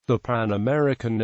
The Pan American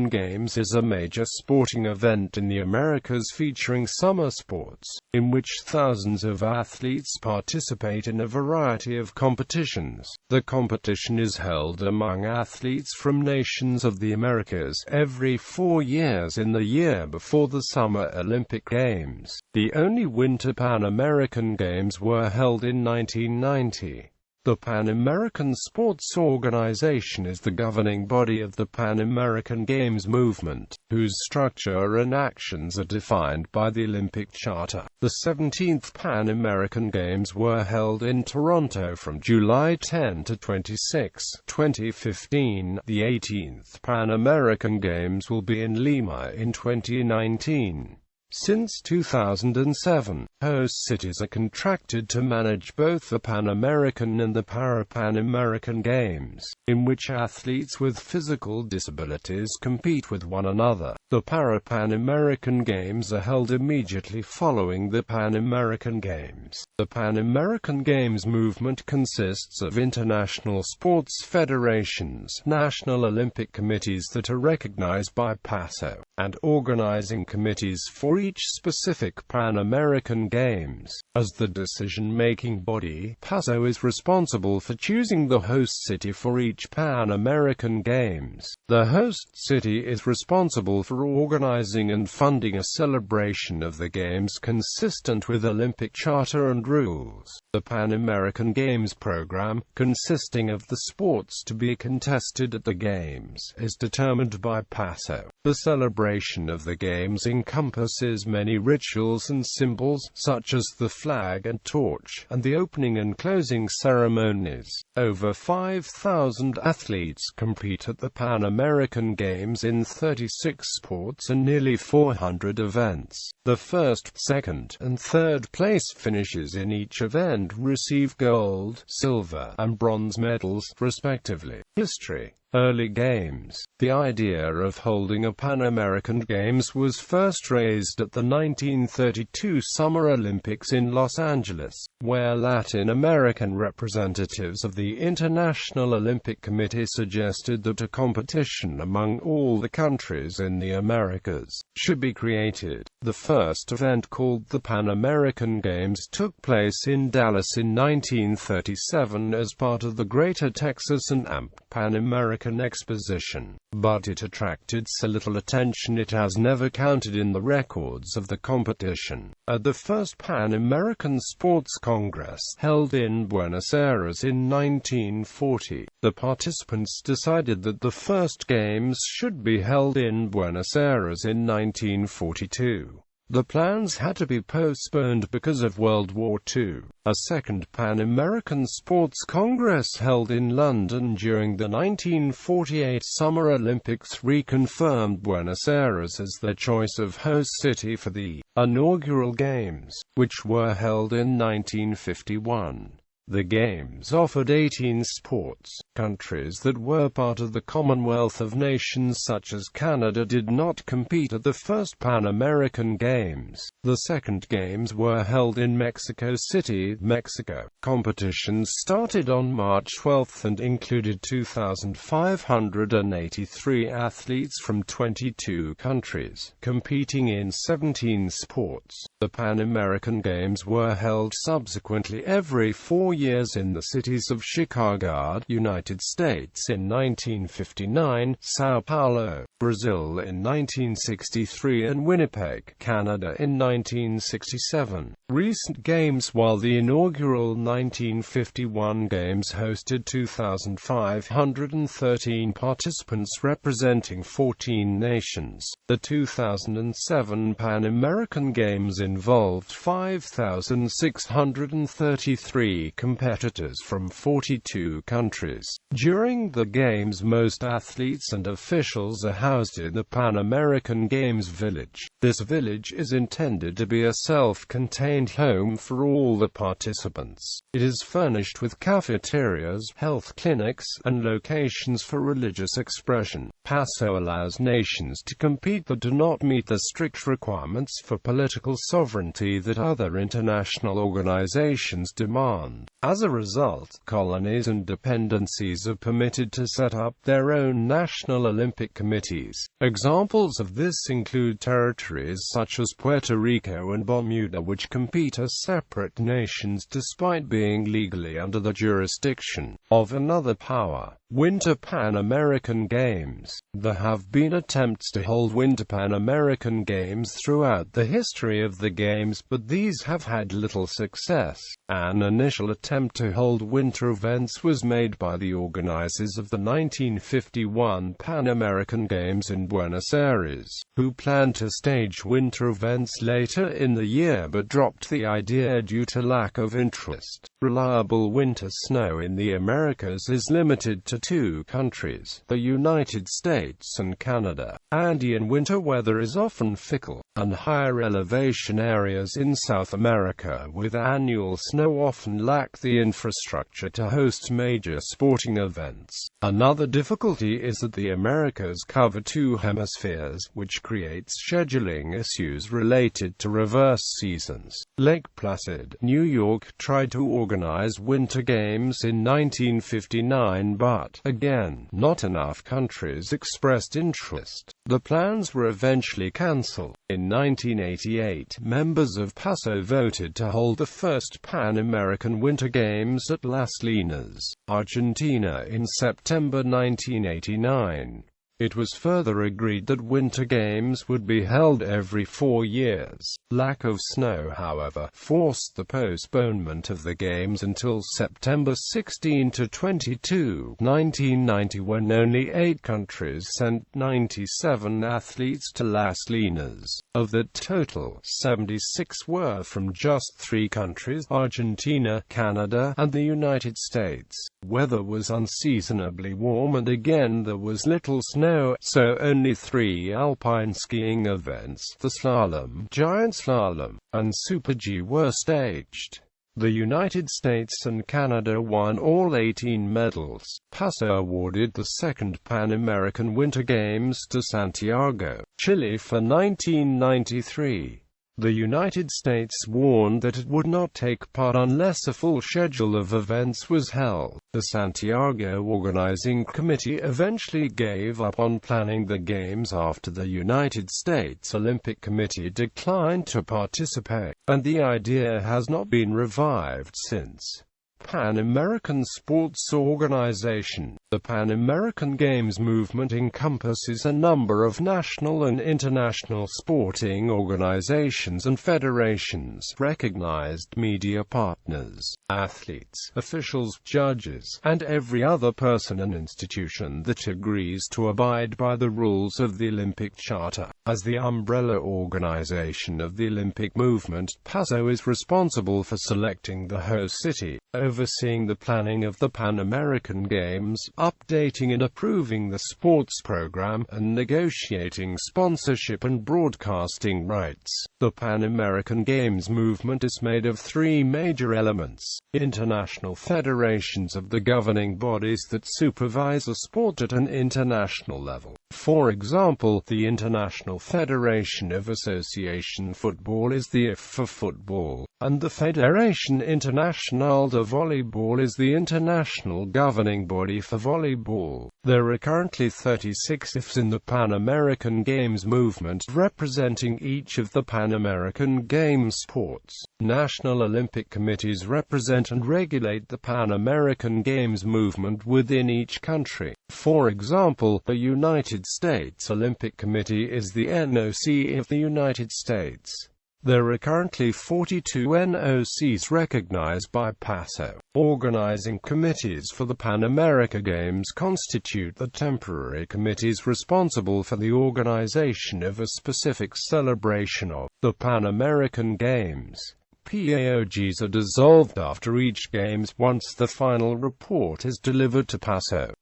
Games is a major sporting event in the Americas featuring summer sports, in which thousands of athletes participate in a variety of competitions. The competition is held among athletes from nations of the Americas every 4 years in the year before the Summer Olympic Games. The only Winter Pan American Games were held in 1990. The Pan American Sports Organization is the governing body of the Pan American Games movement, whose structure and actions are defined by the Olympic Charter. The 17th Pan American Games were held in Toronto from July 10 to 26, 2015. The 18th Pan American Games will be in Lima in 2019. Since 2007, host cities are contracted to manage both the Pan American and the Para-Pan American Games, in which athletes with physical disabilities compete with one another. The Para-Pan American Games are held immediately following the Pan American Games. The Pan American Games movement consists of international sports federations, national Olympic committees that are recognized by PASO, and organizing committees for each specific Pan American Games. As the decision-making body, PASO is responsible for choosing the host city for each Pan American Games. The host city is responsible for organizing and funding a celebration of the Games consistent with Olympic Charter and rules. The Pan American Games program, consisting of the sports to be contested at the Games, is determined by PASO. The celebration of the Games encompasses many rituals and symbols, such as the flag and torch, and the opening and closing ceremonies. Over 5,000 athletes compete at the Pan American Games in 36 sports and nearly 400 events. The first, second, and third place finishes in each event receive gold, silver, and bronze medals, respectively. History. Early Games. The idea of holding a Pan American Games was first raised at the 1932 Summer Olympics in Los Angeles, where Latin American representatives of the International Olympic Committee suggested that a competition among all the countries in the Americas should be created. The first event, called the Pan American Games, took place in Dallas in 1937 as part of the Greater Texas and Pan American Exposition, but it attracted so little attention it has never counted in the records of the competition. At the first Pan American Sports Congress, held in Buenos Aires in 1940, the participants decided that the first Games should be held in Buenos Aires in 1942. The plans had to be postponed because of World War II. A second Pan American Sports Congress held in London during the 1948 Summer Olympics reconfirmed Buenos Aires as their choice of host city for the inaugural Games, which were held in 1951. The Games offered 18 sports. Countries that were part of the Commonwealth of Nations such as Canada did not compete at the first Pan American Games. The second Games were held in Mexico City, Mexico. Competitions started on March 12 and included 2,583 athletes from 22 countries, competing in 17 sports. The Pan American Games were held subsequently every 4 years in the cities of Chicago, United States in 1959, Sao Paulo, Brazil in 1963 and Winnipeg, Canada in 1967. Recent Games. While the inaugural 1951 Games hosted 2,513 participants representing 14 nations, the 2007 Pan American Games involved 5,633 competitors from 42 countries. During the Games, most athletes and officials are housed in the Pan American Games Village. This village is intended to be a self-contained home for all the participants. It is furnished with cafeterias, health clinics, and locations for religious expression. PASO allows nations to compete that do not meet the strict requirements for political sovereignty that other international organizations demand. As a result, colonies and dependencies are permitted to set up their own national Olympic committees. Examples of this include territories such as Puerto Rico and Bermuda, which compete as separate nations despite being legally under the jurisdiction of another power. Winter Pan American Games. There have been attempts to hold Winter Pan American Games throughout the history of the Games, but these have had little success. An initial attempt to hold winter events was made by the organizers of the 1951 Pan American Games in Buenos Aires, who planned to stage winter events later in the year but dropped the idea due to lack of interest. Reliable winter snow in the Americas is limited to two countries, the United States and Canada. Andean winter weather is often fickle, and higher elevation areas in South America with annual snow often lack the infrastructure to host major sporting events. Another difficulty is that the Americas cover two hemispheres, which creates scheduling issues related to reverse seasons. Lake Placid, New York, tried to organize Winter Games in 1959, but, again, not enough countries expressed interest. The plans were eventually cancelled. In 1988, members of PASO voted to hold the first Pan American Winter Games at Las Linas, Argentina in September 1989. It was further agreed that Winter Games would be held every 4 years. Lack of snow, however, forced the postponement of the Games until September 16 to 22, 1990, when only 8 countries sent 97 athletes to Las Linas. Of the total, 76 were from just 3 countries: Argentina, Canada, and the United States. Weather was unseasonably warm, and again there was little snow, so only 3 alpine skiing events, the slalom, giant slalom, and Super G, were staged. The United States and Canada won all 18 medals. PASO awarded the second Pan American Winter Games to Santiago, Chile for 1993. The United States warned that it would not take part unless a full schedule of events was held. The Santiago Organizing Committee eventually gave up on planning the Games after the United States Olympic Committee declined to participate, and the idea has not been revived since. Pan American Sports Organization. The Pan American Games movement encompasses a number of national and international sporting organizations and federations, recognized media partners, athletes, officials, judges, and every other person and institution that agrees to abide by the rules of the Olympic Charter. As the umbrella organization of the Olympic movement, PASO is responsible for selecting the host city, overseeing the planning of the Pan American Games, updating and approving the sports program, and negotiating sponsorship and broadcasting rights. The Pan American Games movement is made of 3 major elements: international federations of the governing bodies that supervise a sport at an international level. For example, the International Federation of Association Football is the IF for football, and the Fédération Internationale de Volleyball is the international governing body for volleyball. There are currently 36 IFs in the Pan American Games movement, representing each of the Pan American Games sports. National Olympic committees represent and regulate the Pan American Games movement within each country. For example, the United States Olympic Committee is the NOC of the United States. There are currently 42 NOCs recognized by PASO. Organizing committees for the Pan America Games constitute the temporary committees responsible for the organization of a specific celebration of the Pan American Games. PAOGs are dissolved after each Games once the final report is delivered to PASO.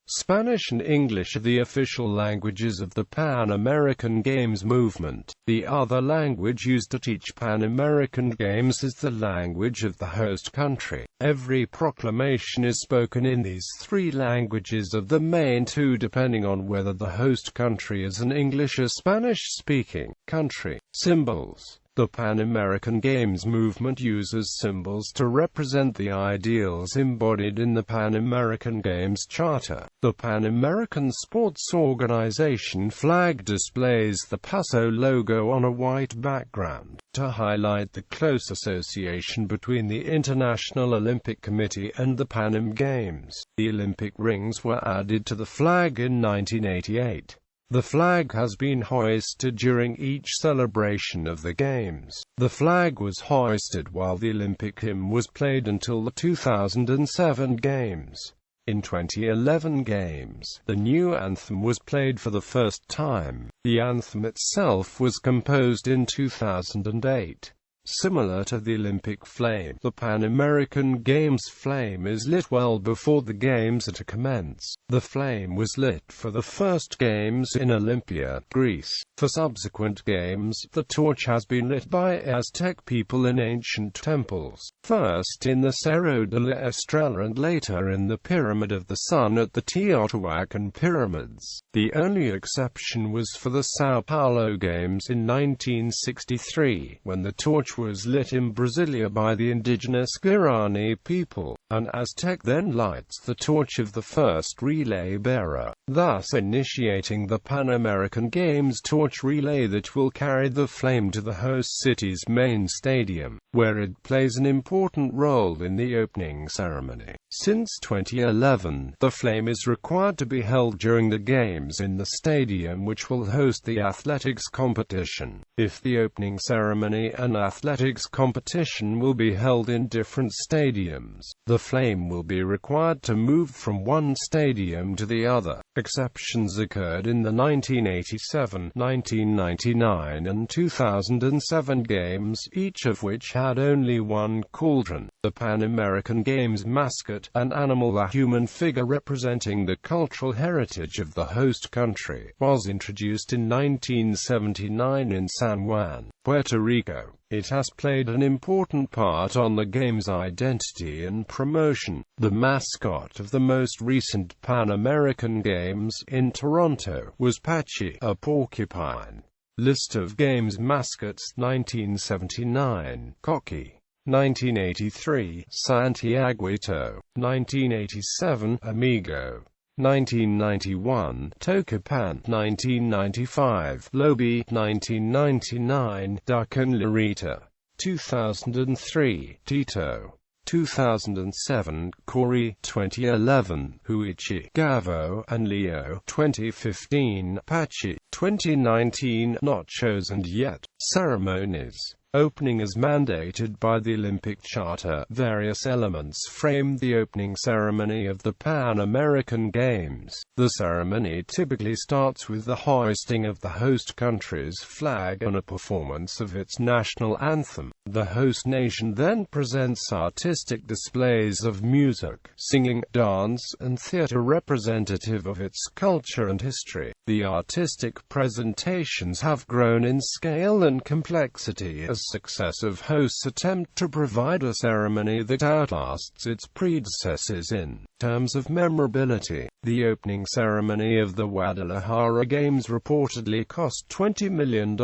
Spanish and English are the official languages of the Pan American Games movement. The other language used at each Pan American Games is the language of the host country. Every proclamation is spoken in these three languages of the main two, depending on whether the host country is an English or Spanish-speaking country. Symbols. The Pan American Games movement uses symbols to represent the ideals embodied in the Pan American Games Charter. The Pan American Sports Organization flag displays the PASO logo on a white background, to highlight the close association between the International Olympic Committee and the Pan Am Games. The Olympic rings were added to the flag in 1988. The flag has been hoisted during each celebration of the Games. The flag was hoisted while the Olympic hymn was played until the 2007 Games. In 2011 Games, the new anthem was played for the first time. The anthem itself was composed in 2008. Similar to the Olympic flame, the Pan American Games flame is lit well before the Games are to commence. The flame was lit for the first Games in Olympia, Greece. For subsequent Games, the torch has been lit by Aztec people in ancient temples, first in the Cerro de la Estrella and later in the Pyramid of the Sun at the Teotihuacan Pyramids. The only exception was for the São Paulo Games in 1963, when the torch was lit in Brasilia by the indigenous Guarani people. An Aztec then lights the torch of the first relay bearer, thus initiating the Pan American Games torch relay that will carry the flame to the host city's main stadium, where it plays an important role in the opening ceremony. Since 2011, the flame is required to be held during the Games in the stadium which will host the athletics competition. If the opening ceremony and athletics competition will be held in different stadiums, the flame will be required to move from one stadium to the other. Exceptions occurred in the 1987, 1999 and 2007 Games, each of which had only one cauldron. The Pan American Games mascot, an animal, a human figure representing the cultural heritage of the host country, was introduced in 1979 in San Juan, Puerto Rico. It has played an important part on the Games' identity and promotion. The mascot of the most recent Pan American Games in Toronto was Patchy, a porcupine. List of Games mascots: 1979, Coqui. 1983, Santiaguito. 1987, Amigo. 1991, Tocapan. 1995, Lobi. 1999, Duck and Lorita. 2003, Tito. 2007, Corey. 2011, Huichi, Gavo, and Leo. 2015, Patchy. 2019, not chosen yet. Ceremonies. Opening as mandated by the Olympic Charter, various elements frame the opening ceremony of the Pan American Games. The ceremony typically starts with the hoisting of the host country's flag and a performance of its national anthem. The host nation then presents artistic displays of music, singing, dance, and theater representative of its culture and history. The artistic presentations have grown in scale and complexity as successive hosts attempt to provide a ceremony that outlasts its predecessors in terms of memorability. The opening ceremony of the Guadalajara Games reportedly cost $20 million,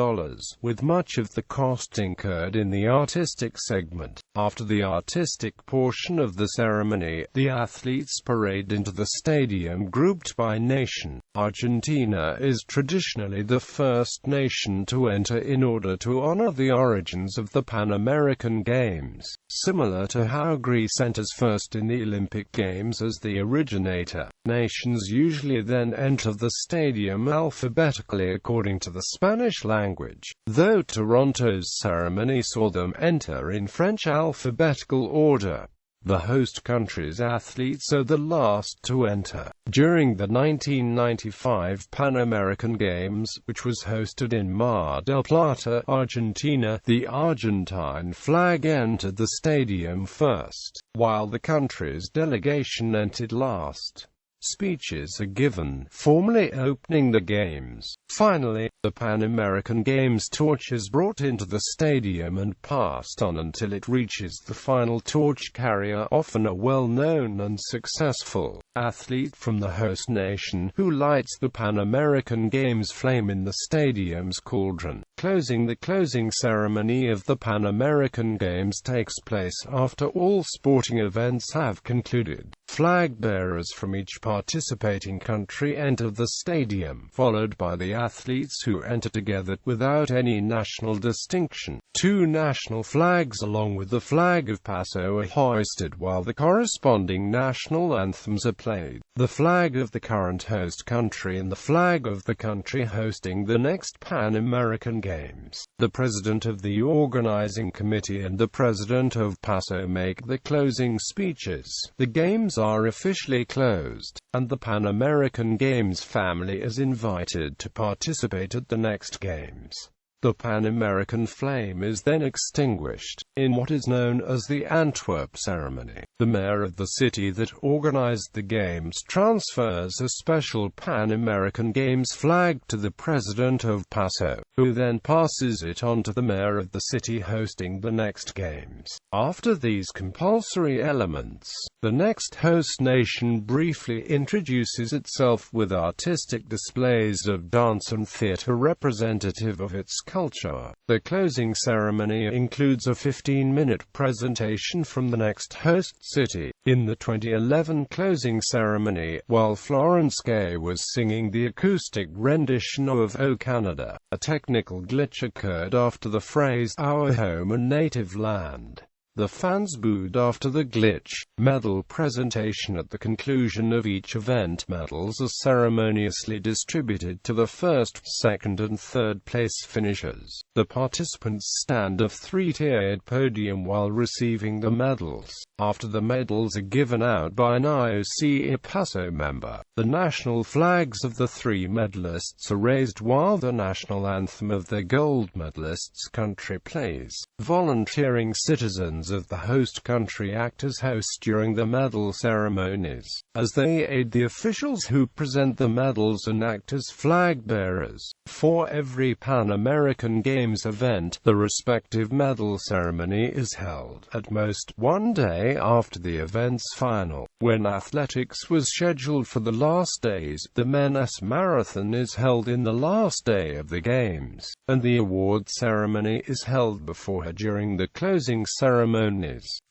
with much of the cost incurred in the artistic segment. After the artistic portion of the ceremony, the athletes parade into the stadium grouped by nation. Argentina is traditionally the first nation to enter in order to honor the origins of the Pan American Games, similar to how Greece enters first in the Olympic Games as the originator. Nations usually then enter the stadium alphabetically according to the Spanish language, though Toronto's ceremony saw them enter in French alphabetical order. The host country's athletes are the last to enter. During the 1995 Pan American Games, which was hosted in Mar del Plata, Argentina, the Argentine flag entered the stadium first, while the country's delegation entered last. speeches are given, formally opening the Games. Finally, the Pan American Games torch is brought into the stadium and passed on until it reaches the final torch carrier, often a well-known and successful athlete from the host nation, who lights the Pan American Games flame in the stadium's cauldron. The closing ceremony of the Pan American Games takes place after all sporting events have concluded. Flag bearers from each participating country enter the stadium, followed by the athletes who enter together without any national distinction. Two national flags along with the flag of Paso are hoisted while the corresponding national anthems are played. The flag of the current host country and the flag of the country hosting the next Pan American Games. The president of the organizing committee and the president of Paso make the closing speeches. The Games are officially closed, and the Pan American Games family is invited to participate at the next Games. The Pan American flame is then extinguished, in what is known as the Antwerp ceremony. The mayor of the city that organized the Games transfers a special Pan American Games flag to the president of Paso, who then passes it on to the mayor of the city hosting the next Games. After these compulsory elements, the next host nation briefly introduces itself with artistic displays of dance and theater representative of its culture. The closing ceremony includes a 15-minute presentation from the next host city. In the 2011 closing ceremony, while Florence Gay was singing the acoustic rendition of "O Canada," a technical glitch occurred after the phrase "our home and native land." The fans booed after the glitch. Medal presentation. At the conclusion of each event, medals are ceremoniously distributed to the first, second and third place finishers. The participants stand on a three-tiered podium while receiving the medals. After the medals are given out by an IOC Paso member, the national flags of the three medalists are raised while the national anthem of the gold medalists' country plays. Volunteering citizens of the host country act as hosts during the medal ceremonies, as they aid the officials who present the medals and act as flag bearers. For every Pan American Games event, the respective medal ceremony is held, at most, one day after the event's final. When athletics was scheduled for the last days, the men's marathon is held in the last day of the Games, and the award ceremony is held before her during the closing ceremonies.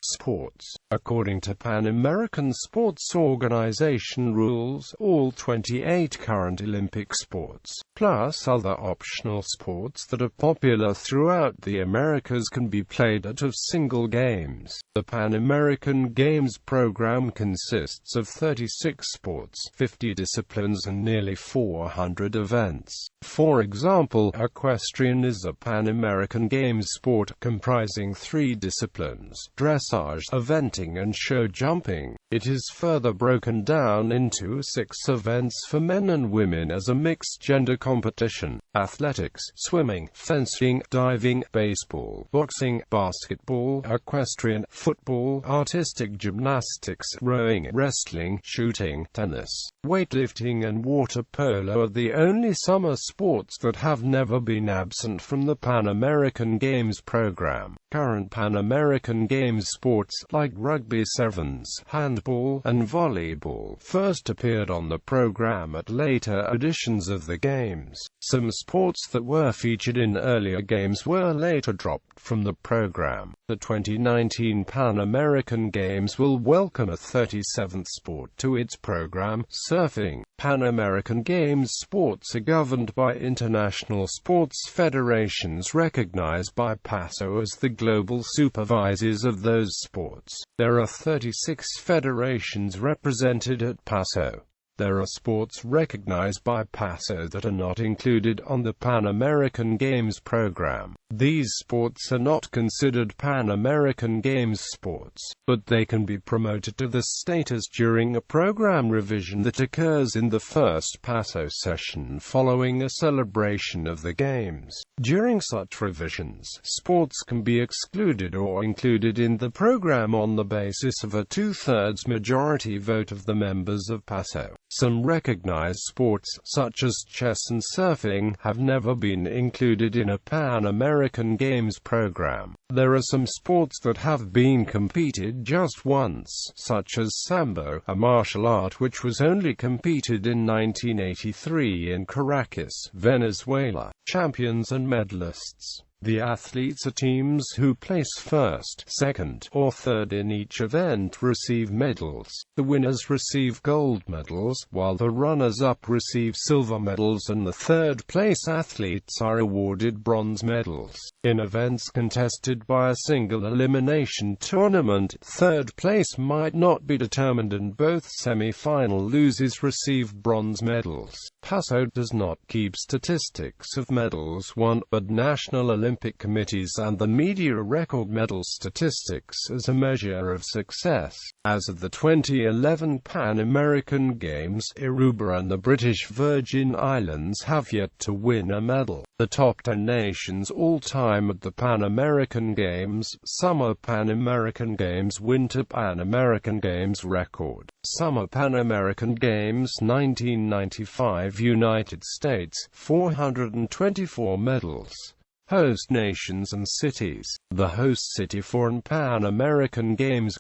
Sports. According to Pan American Sports Organization rules, all 28 current Olympic sports, plus other optional sports that are popular throughout the Americas, can be played at a single Games. The Pan American Games program consists of 36 sports, 50 disciplines and nearly 400 events. For example, equestrian is a Pan American Games sport comprising 3 disciplines: dressage, eventing and show jumping. It is further broken down into 6 events for men and women as a mixed-gender competition: athletics, swimming, fencing, diving, baseball, boxing, basketball, equestrian, football, artistic gymnastics, rowing, wrestling, shooting, tennis, weightlifting and water polo are the only summer sports that have never been absent from the Pan American Games program. Current Pan American Games sports, like rugby sevens, handball, and volleyball, first appeared on the program at later editions of the Games. Some sports that were featured in earlier Games were later dropped from the program. The 2019 Pan American Games will welcome a 37th sport to its program: surfing. Pan American Games sports are governed by international sports federations recognized by Paso as the global supervisors of those sports. There are 36 federations represented at Paso. There are sports recognized by Paso that are not included on the Pan American Games program. These sports are not considered Pan American Games sports, but they can be promoted to the status during a program revision that occurs in the first Paso session following a celebration of the Games. During such revisions, sports can be excluded or included in the program on the basis of a 2/3 majority vote of the members of Paso. Some recognized sports, such as chess and surfing, have never been included in a Pan American Games program. There are some sports that have been competed just once, such as Sambo, a martial art which was only competed in 1983 in Caracas, Venezuela. Champions and medalists. The athletes or teams who place first, second, or third in each event receive medals. The winners receive gold medals, while the runners-up receive silver medals and the third-place athletes are awarded bronze medals. In events contested by a single elimination tournament, third place might not be determined and both semi-final losers receive bronze medals. PASO does not keep statistics of medals won, but national Olympic committees and the media record medal statistics as a measure of success. As of the 2011 Pan American Games, Aruba and the British Virgin Islands have yet to win a medal. The top 10 nations all-time at the Pan American Games: Summer Pan American Games, Winter Pan American Games record. Summer Pan American Games 1995, United States, 424 medals. Host nations and cities. The host city for an Pan American Games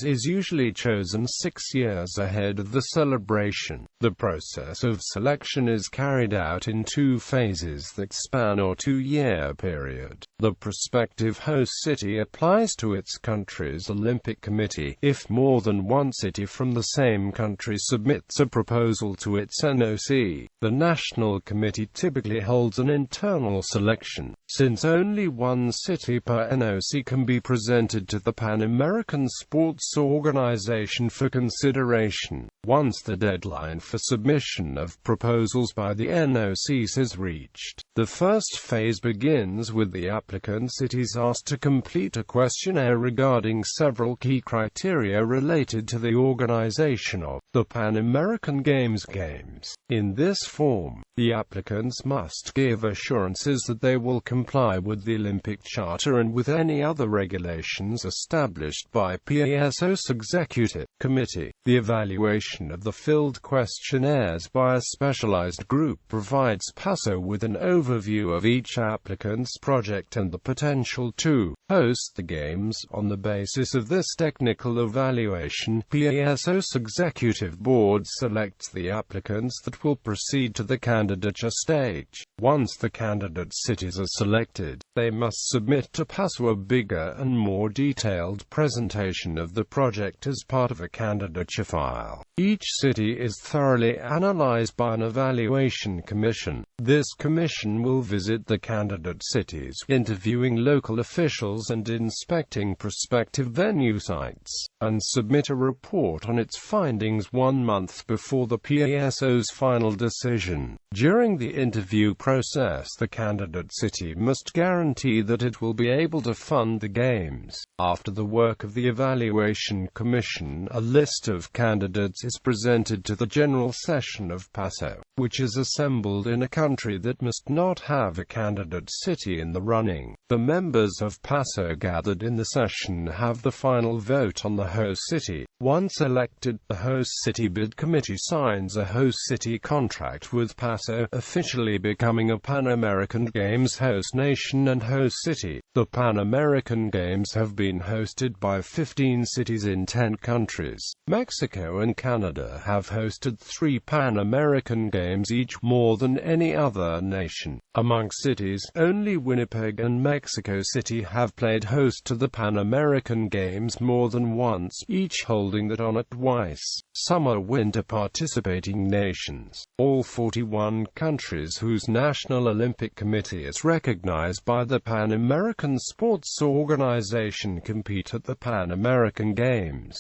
is usually chosen 6 years ahead of the celebration. The process of selection is carried out in 2 phases that span a 2-year period. The prospective host city applies to its country's Olympic Committee. If more than one city from the same country submits a proposal to its NOC, the National Committee typically holds an internal selection. Since only one city per NOC can be presented to the Pan American Sports Organization for consideration, once the deadline for submission of proposals by the NOCs is reached, the first phase begins with the applicant cities asked to complete a questionnaire regarding several key criteria related to the organization of the Pan American Games. In this form, the applicants must give assurances that they will comply with the Olympic Charter and with any other regulations established by PASO's Executive Committee. The evaluation of the filled questionnaires by a specialized group provides PASO with an overview of each applicant's project and the potential to host the Games. On the basis of this technical evaluation, PASO's Executive Board selects the applicants that will proceed to the candidature stage. Once the candidate cities are selected, they must submit to PASO a bigger and more detailed presentation of the project as part of a candidature file. Each city is thoroughly analyzed by an evaluation commission. This commission will visit the candidate cities, interviewing local officials and inspecting prospective venue sites, and submit a report on its findings 1 month before the PASO's final decision. During the interview process, the candidate city must guarantee that it will be able to fund the Games. After the work of the Evaluation Commission, a list of candidates is presented to the General Session of PASO, which is assembled in a country that must not have a candidate city in the running. The members of PASO gathered in the session have the final vote on the host city. Once elected, the host city bid committee signs a host city contract with PASO, officially becoming a Pan American Games host nation and host city. The Pan American Games have been hosted by 15 cities in 10 countries. Mexico and Canada have hosted 3 Pan American Games each, more than any other nation. Among cities, only Winnipeg and Mexico City have played host to the Pan American Games more than once, each holding that honor twice. Summer-winter participating nations. All 41 countries whose National Olympic Committee is recognized by the Pan American Sports Organization compete at the Pan American Games.